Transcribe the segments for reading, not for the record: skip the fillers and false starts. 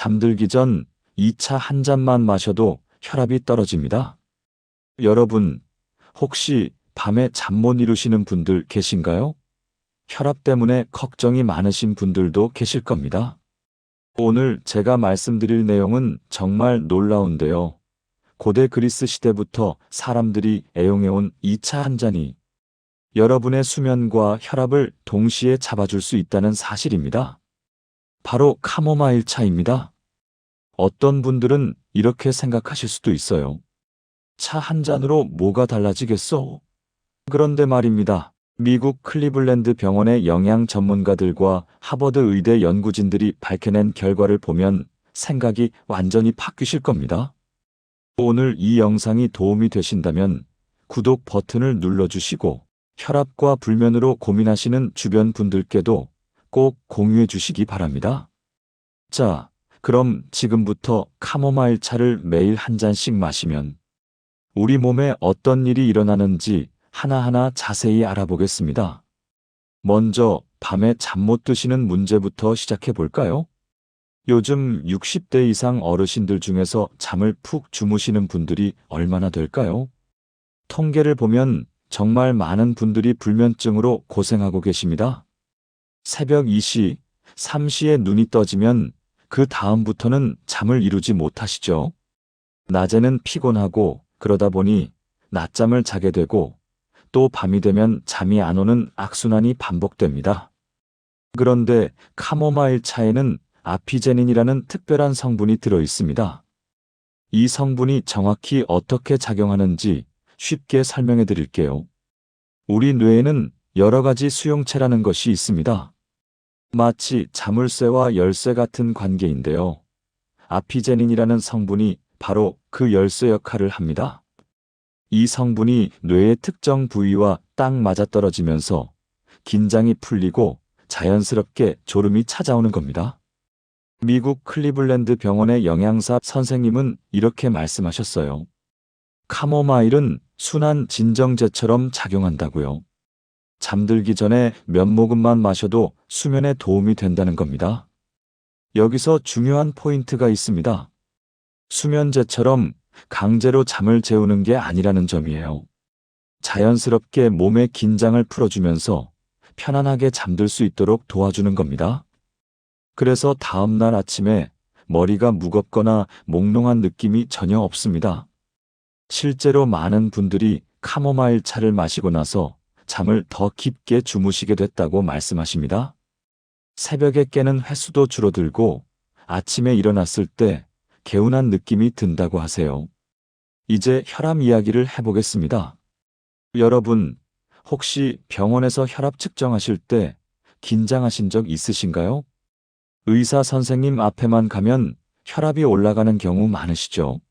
잠들기 전 2차 한 잔만 마셔도 혈압이 떨어집니다. 여러분, 혹시 밤에 잠 못 이루시는 분들 계신가요? 혈압 때문에 걱정이 많으신 분들도 계실 겁니다. 오늘 제가 말씀드릴 내용은 정말 놀라운데요. 고대 그리스 시대부터 사람들이 애용해온 2차 한 잔이 여러분의 수면과 혈압을 동시에 잡아줄 수 있다는 사실입니다. 바로 카모마일 차입니다. 어떤 분들은 이렇게 생각하실 수도 있어요. 차 한 잔으로 뭐가 달라지겠어? 그런데 말입니다. 미국 클리블랜드 병원의 영양 전문가들과 하버드 의대 연구진들이 밝혀낸 결과를 보면 생각이 완전히 바뀌실 겁니다. 오늘 이 영상이 도움이 되신다면 구독 버튼을 눌러주시고 혈압과 불면으로 고민하시는 주변 분들께도 꼭 공유해 주시기 바랍니다. 자, 그럼 지금부터 카모마일 차를 매일 한 잔씩 마시면 우리 몸에 어떤 일이 일어나는지 하나하나 자세히 알아보겠습니다. 먼저 밤에 잠 못 드시는 문제부터 시작해 볼까요? 요즘 60대 이상 어르신들 중에서 잠을 푹 주무시는 분들이 얼마나 될까요? 통계를 보면 정말 많은 분들이 불면증으로 고생하고 계십니다. 새벽 2시, 3시에 눈이 떠지면 그 다음부터는 잠을 이루지 못하시죠. 낮에는 피곤하고 그러다 보니 낮잠을 자게 되고 또 밤이 되면 잠이 안 오는 악순환이 반복됩니다. 그런데 카모마일 차에는 아피제닌이라는 특별한 성분이 들어 있습니다. 이 성분이 정확히 어떻게 작용하는지 쉽게 설명해 드릴게요. 우리 뇌에는 여러 가지 수용체라는 것이 있습니다. 마치 자물쇠와 열쇠 같은 관계인데요. 아피제닌이라는 성분이 바로 그 열쇠 역할을 합니다. 이 성분이 뇌의 특정 부위와 딱 맞아떨어지면서 긴장이 풀리고 자연스럽게 졸음이 찾아오는 겁니다. 미국 클리블랜드 병원의 영양사 선생님은 이렇게 말씀하셨어요. 카모마일은 순한 진정제처럼 작용한다고요. 잠들기 전에 몇 모금만 마셔도 수면에 도움이 된다는 겁니다. 여기서 중요한 포인트가 있습니다. 수면제처럼 강제로 잠을 재우는 게 아니라는 점이에요. 자연스럽게 몸의 긴장을 풀어주면서 편안하게 잠들 수 있도록 도와주는 겁니다. 그래서 다음날 아침에 머리가 무겁거나 몽롱한 느낌이 전혀 없습니다. 실제로 많은 분들이 카모마일 차를 마시고 나서 잠을 더 깊게 주무시게 됐다고 말씀하십니다. 새벽에 깨는 횟수도 줄어들고 아침에 일어났을 때 개운한 느낌이 든다고 하세요. 이제 혈압 이야기를 해보겠습니다. 여러분, 혹시 병원에서 혈압 측정하실 때 긴장하신 적 있으신가요? 의사 선생님 앞에만 가면 혈압이 올라가는 경우 많으시죠?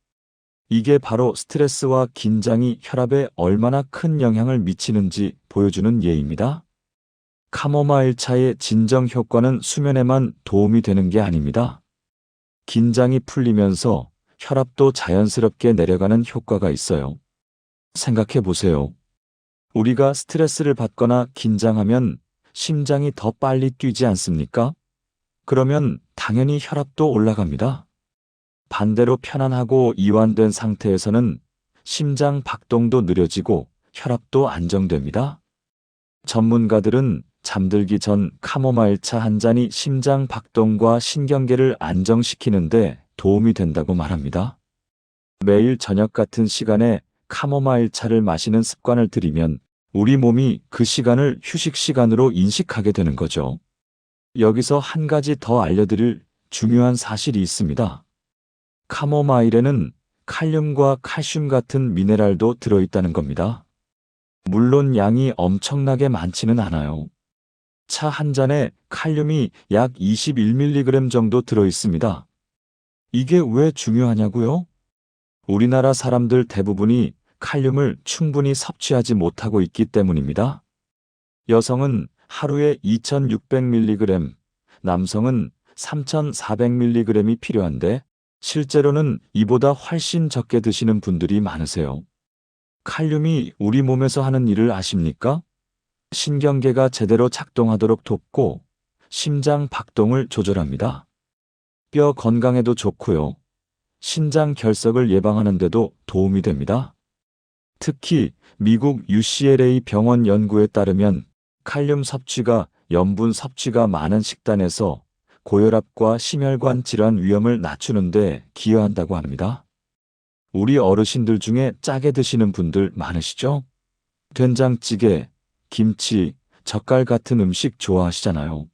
이게 바로 스트레스와 긴장이 혈압에 얼마나 큰 영향을 미치는지 보여주는 예입니다. 카모마일 차의 진정 효과는 수면에만 도움이 되는 게 아닙니다. 긴장이 풀리면서 혈압도 자연스럽게 내려가는 효과가 있어요. 생각해 보세요. 우리가 스트레스를 받거나 긴장하면 심장이 더 빨리 뛰지 않습니까? 그러면 당연히 혈압도 올라갑니다. 반대로 편안하고 이완된 상태에서는 심장 박동도 느려지고 혈압도 안정됩니다. 전문가들은 잠들기 전 카모마일 차 한 잔이 심장 박동과 신경계를 안정시키는데 도움이 된다고 말합니다. 매일 저녁 같은 시간에 카모마일 차를 마시는 습관을 들이면 우리 몸이 그 시간을 휴식 시간으로 인식하게 되는 거죠. 여기서 한 가지 더 알려드릴 중요한 사실이 있습니다. 카모마일에는 칼륨과 칼슘 같은 미네랄도 들어있다는 겁니다. 물론 양이 엄청나게 많지는 않아요. 차 한 잔에 칼륨이 약 21mg 정도 들어있습니다. 이게 왜 중요하냐고요? 우리나라 사람들 대부분이 칼륨을 충분히 섭취하지 못하고 있기 때문입니다. 여성은 하루에 2600mg, 남성은 3400mg이 필요한데 실제로는 이보다 훨씬 적게 드시는 분들이 많으세요. 칼륨이 우리 몸에서 하는 일을 아십니까? 신경계가 제대로 작동하도록 돕고 심장 박동을 조절합니다. 뼈 건강에도 좋고요. 신장 결석을 예방하는 데도 도움이 됩니다. 특히 미국 UCLA 병원 연구에 따르면 칼륨 섭취가 염분 섭취가 많은 식단에서 고혈압과 심혈관 질환 위험을 낮추는 데 기여한다고 합니다. 우리 어르신들 중에 짜게 드시는 분들 많으시죠? 된장찌개, 김치, 젓갈 같은 음식 좋아하시잖아요.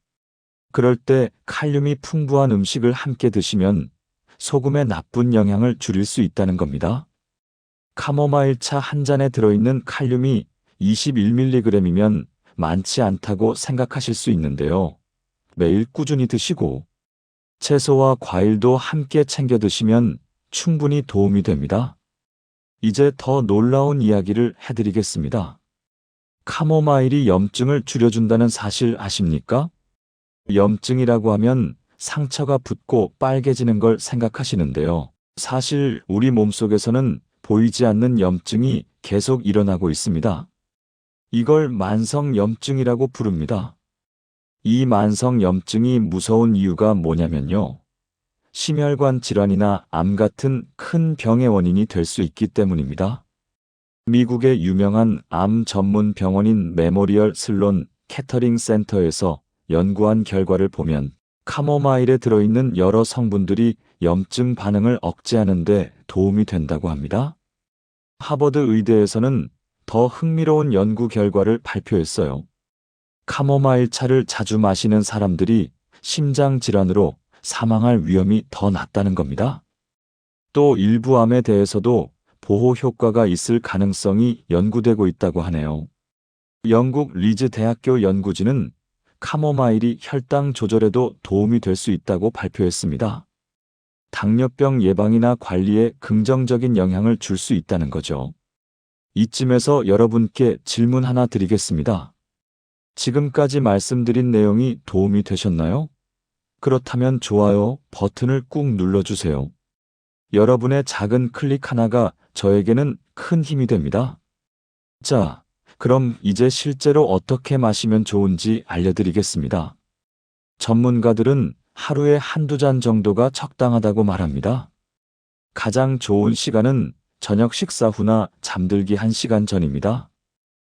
그럴 때 칼륨이 풍부한 음식을 함께 드시면 소금의 나쁜 영향을 줄일 수 있다는 겁니다. 카모마일 차 한 잔에 들어있는 칼륨이 21mg이면 많지 않다고 생각하실 수 있는데요. 매일 꾸준히 드시고 채소와 과일도 함께 챙겨 드시면 충분히 도움이 됩니다. 이제 더 놀라운 이야기를 해드리겠습니다. 카모마일이 염증을 줄여준다는 사실 아십니까? 염증이라고 하면 상처가 붓고 빨개지는 걸 생각하시는데요. 사실 우리 몸속에서는 보이지 않는 염증이 계속 일어나고 있습니다. 이걸 만성염증이라고 부릅니다. 이 만성염증이 무서운 이유가 뭐냐면요. 심혈관 질환이나 암 같은 큰 병의 원인이 될 수 있기 때문입니다. 미국의 유명한 암 전문 병원인 메모리얼 슬론 캐터링 센터에서 연구한 결과를 보면 카모마일에 들어있는 여러 성분들이 염증 반응을 억제하는 데 도움이 된다고 합니다. 하버드 의대에서는 더 흥미로운 연구 결과를 발표했어요. 카모마일 차를 자주 마시는 사람들이 심장 질환으로 사망할 위험이 더 낮다는 겁니다. 또 일부 암에 대해서도 보호 효과가 있을 가능성이 연구되고 있다고 하네요. 영국 리즈 대학교 연구진은 카모마일이 혈당 조절에도 도움이 될 수 있다고 발표했습니다. 당뇨병 예방이나 관리에 긍정적인 영향을 줄 수 있다는 거죠. 이쯤에서 여러분께 질문 하나 드리겠습니다. 지금까지 말씀드린 내용이 도움이 되셨나요? 그렇다면 좋아요 버튼을 꾹 눌러주세요. 여러분의 작은 클릭 하나가 저에게는 큰 힘이 됩니다. 자, 그럼 이제 실제로 어떻게 마시면 좋은지 알려드리겠습니다. 전문가들은 하루에 한두 잔 정도가 적당하다고 말합니다. 가장 좋은 시간은 저녁 식사 후나 잠들기 1시간 전입니다.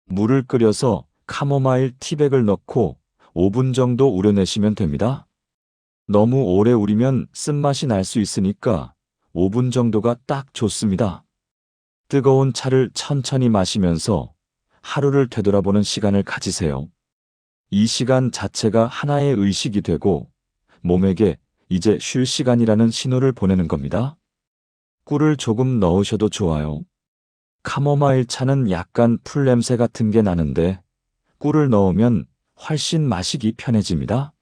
물을 끓여서 카모마일 티백을 넣고 5분 정도 우려내시면 됩니다. 너무 오래 우리면 쓴맛이 날 수 있으니까 5분 정도가 딱 좋습니다. 뜨거운 차를 천천히 마시면서 하루를 되돌아보는 시간을 가지세요. 이 시간 자체가 하나의 의식이 되고 몸에게 이제 쉴 시간이라는 신호를 보내는 겁니다. 꿀을 조금 넣으셔도 좋아요. 카모마일 차는 약간 풀 냄새 같은 게 나는데 꿀을 넣으면 훨씬 마시기 편해집니다.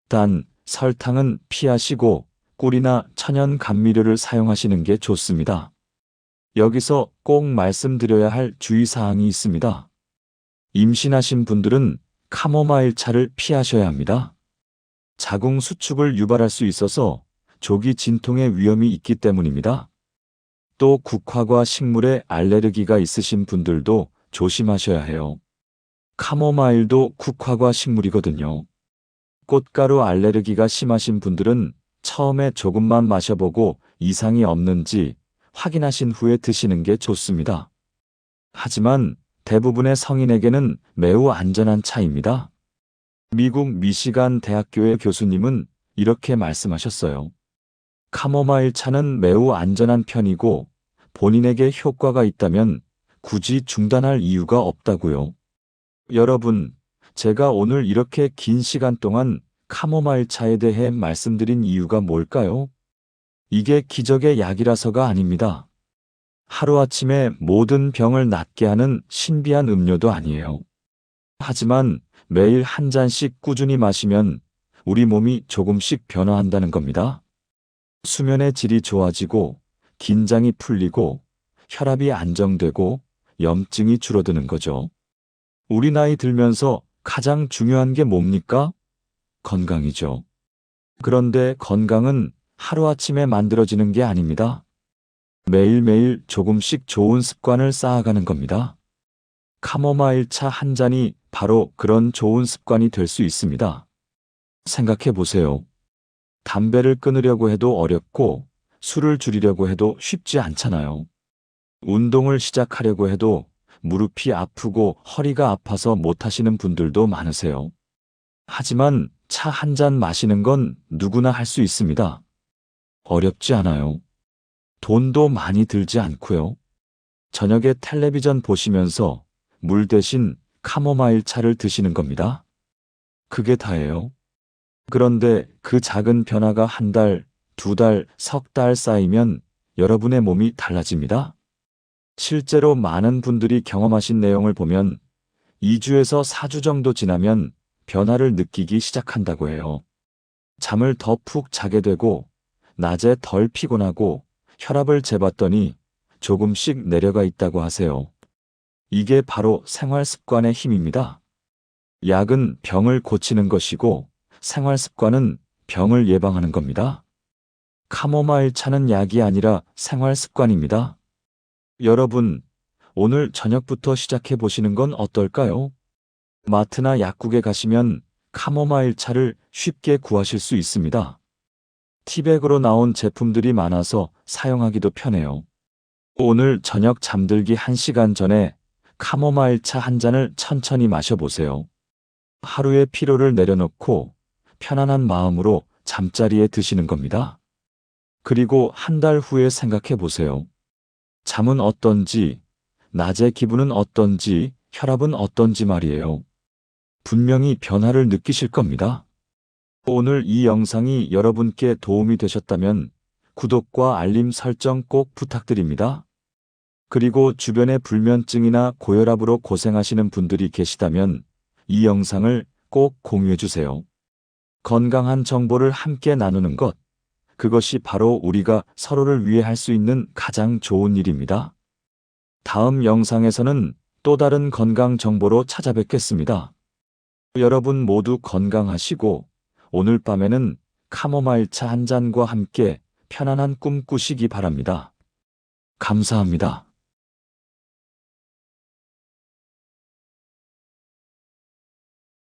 단, 설탕은 피하시고 꿀이나 천연 감미료를 사용하시는 게 좋습니다. 여기서 꼭 말씀드려야 할 주의사항이 있습니다. 임신하신 분들은 카모마일 차를 피하셔야 합니다. 자궁 수축을 유발할 수 있어서 조기 진통의 위험이 있기 때문입니다. 또 국화과 식물에 알레르기가 있으신 분들도 조심하셔야 해요. 카모마일도 국화과 식물이거든요. 꽃가루 알레르기가 심하신 분들은 처음에 조금만 마셔보고 이상이 없는지 확인하신 후에 드시는 게 좋습니다. 하지만 대부분의 성인에게는 매우 안전한 차입니다. 미국 미시간 대학교의 교수님은 이렇게 말씀하셨어요. 카모마일 차는 매우 안전한 편이고 본인에게 효과가 있다면 굳이 중단할 이유가 없다고요. 여러분, 제가 오늘 이렇게 긴 시간 동안 카모마일 차에 대해 말씀드린 이유가 뭘까요? 이게 기적의 약이라서가 아닙니다. 하루아침에 모든 병을 낫게 하는 신비한 음료도 아니에요. 하지만 매일 한 잔씩 꾸준히 마시면 우리 몸이 조금씩 변화한다는 겁니다. 수면의 질이 좋아지고 긴장이 풀리고 혈압이 안정되고 염증이 줄어드는 거죠. 우리 나이 들면서 가장 중요한 게 뭡니까? 건강이죠. 그런데 건강은 하루아침에 만들어지는 게 아닙니다. 매일매일 조금씩 좋은 습관을 쌓아가는 겁니다. 카모마일 차 한 잔이 바로 그런 좋은 습관이 될 수 있습니다. 생각해 보세요. 담배를 끊으려고 해도 어렵고 술을 줄이려고 해도 쉽지 않잖아요. 운동을 시작하려고 해도 무릎이 아프고 허리가 아파서 못하시는 분들도 많으세요. 하지만 차 한 잔 마시는 건 누구나 할 수 있습니다. 어렵지 않아요. 돈도 많이 들지 않고요. 저녁에 텔레비전 보시면서 물 대신 카모마일 차를 드시는 겁니다. 그게 다예요. 그런데 그 작은 변화가 한 달, 두 달, 석 달 쌓이면 여러분의 몸이 달라집니다. 실제로 많은 분들이 경험하신 내용을 보면 2주에서 4주 정도 지나면 변화를 느끼기 시작한다고 해요. 잠을 더 푹 자게 되고, 낮에 덜 피곤하고, 혈압을 재봤더니 조금씩 내려가 있다고 하세요. 이게 바로 생활 습관의 힘입니다. 약은 병을 고치는 것이고, 생활 습관은 병을 예방하는 겁니다. 카모마일 차는 약이 아니라 생활 습관입니다. 여러분, 오늘 저녁부터 시작해 보시는 건 어떨까요? 마트나 약국에 가시면 카모마일 차를 쉽게 구하실 수 있습니다. 티백으로 나온 제품들이 많아서 사용하기도 편해요. 오늘 저녁 잠들기 1시간 전에 카모마일 차 한 잔을 천천히 마셔보세요. 하루의 피로를 내려놓고 편안한 마음으로 잠자리에 드시는 겁니다. 그리고 한 달 후에 생각해 보세요. 잠은 어떤지, 낮의 기분은 어떤지, 혈압은 어떤지 말이에요. 분명히 변화를 느끼실 겁니다. 오늘 이 영상이 여러분께 도움이 되셨다면 구독과 알림 설정 꼭 부탁드립니다. 그리고 주변에 불면증이나 고혈압으로 고생하시는 분들이 계시다면 이 영상을 꼭 공유해 주세요. 건강한 정보를 함께 나누는 것, 그것이 바로 우리가 서로를 위해 할 수 있는 가장 좋은 일입니다. 다음 영상에서는 또 다른 건강 정보로 찾아뵙겠습니다. 여러분 모두 건강하시고 오늘 밤에는 카모마일 차 한 잔과 함께 편안한 꿈 꾸시기 바랍니다. 감사합니다.